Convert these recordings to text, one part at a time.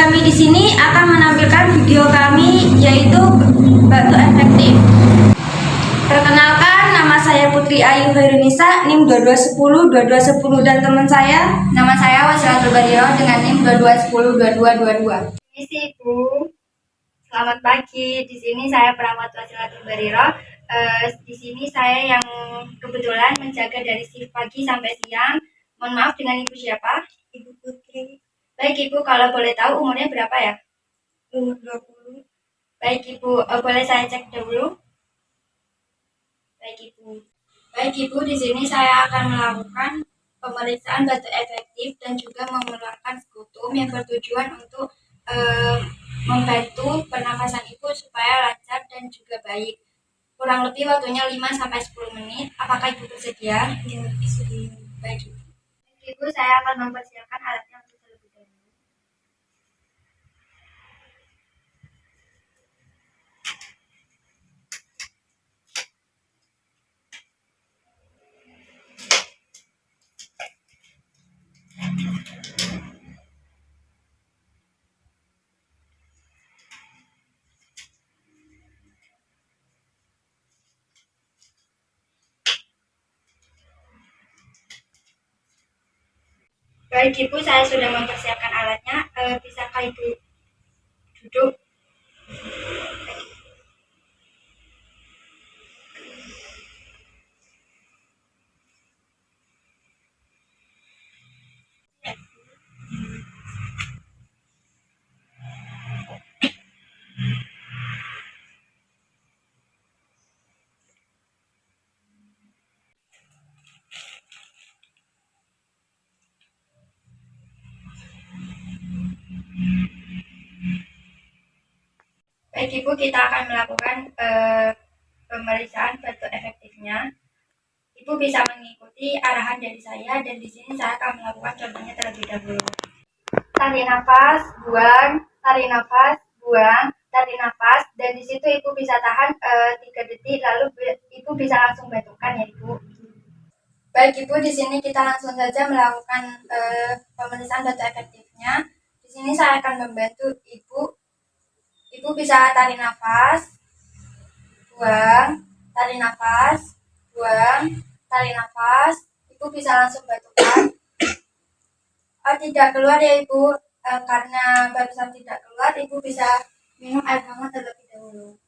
Kami di sini akan menampilkan video kami yaitu batu efektif. Perkenalkan, nama saya Putri Ayu Khairunisa, NIM 2210 2210 dan teman saya, nama saya Wasilatul Bariro dengan NIM 2210 2222. Misi Ibu, selamat pagi. Di sini saya perawat Wasilatul Bariro. Di sini saya yang kebetulan menjaga dari shift pagi sampai siang. Mohon maaf, dengan Ibu siapa? Ibu Putri. Baik Ibu, kalau boleh tahu umurnya berapa ya? Umur 20. Baik Ibu, boleh saya cek dulu? Baik Ibu, di sini saya akan melakukan pemeriksaan batu efektif dan juga mengeluarkan sekutum yang bertujuan untuk membantu pernafasan Ibu supaya lancar dan juga baik. Kurang lebih waktunya 5-10 menit. Apakah Ibu bersedia? Ya, bersedia. Baik Ibu, saya akan mempersiapkan alatnya untuk terlebih dahulu. Baik Ibu, saya sudah mempersiapkan alatnya. Bisakah Ibu duduk? Baik Ibu, kita akan melakukan pemeriksaan batu efektifnya. Ibu bisa mengikuti arahan dari saya dan di sini saya akan melakukan contohnya terlebih dahulu. Tarik nafas, buang, tarik nafas, buang, tarik nafas, dan di situ Ibu bisa tahan 3 detik, lalu Ibu bisa langsung batukkan ya Ibu. Baik Ibu, di sini kita langsung saja melakukan pemeriksaan batu efektifnya. Di sini saya akan membantu Ibu. Ibu bisa tarik nafas, buang, tarik nafas, buang, tarik nafas. Ibu bisa langsung batukkan. Tidak keluar ya Ibu, karena barusan tidak keluar, Ibu bisa minum air hangat terlebih dahulu.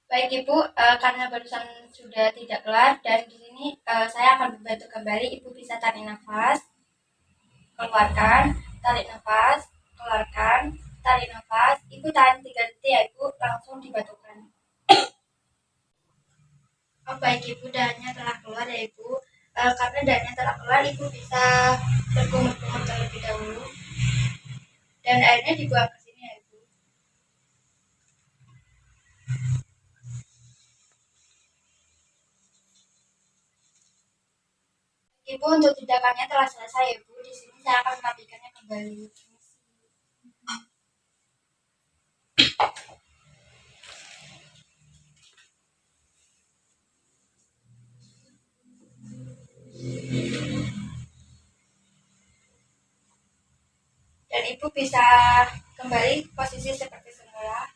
Baik Ibu, karena barusan sudah tidak keluar dan di sini saya akan membantu kembali. Ibu bisa tarik nafas, keluarkan, tarik nafas, keluarkan, tarik nafas. Ibu tahan 3 detik ya Ibu, langsung dibatukkan. Baik Ibu, darahnya telah keluar ya Ibu. Karena darahnya telah keluar, Ibu bisa berkumur-kumur terlebih dahulu dan airnya dibuang ke sini ya Ibu. Ibu, untuk tindakannya telah selesai ya Ibu. Di sini saya akan merapikannya kembali. Dan Ibu bisa kembali posisi seperti semula.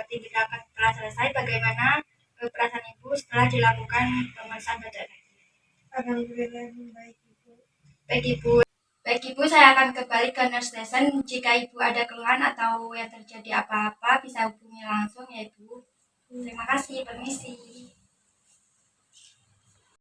Tindakan telah selesai. Bagaimana perasaan Ibu setelah dilakukan pemeriksaan batu efektif? Alhamdulillah baik Ibu. Baik Ibu, saya akan kembali ke nurse lesson. Jika Ibu ada keluhan atau yang terjadi apa-apa, bisa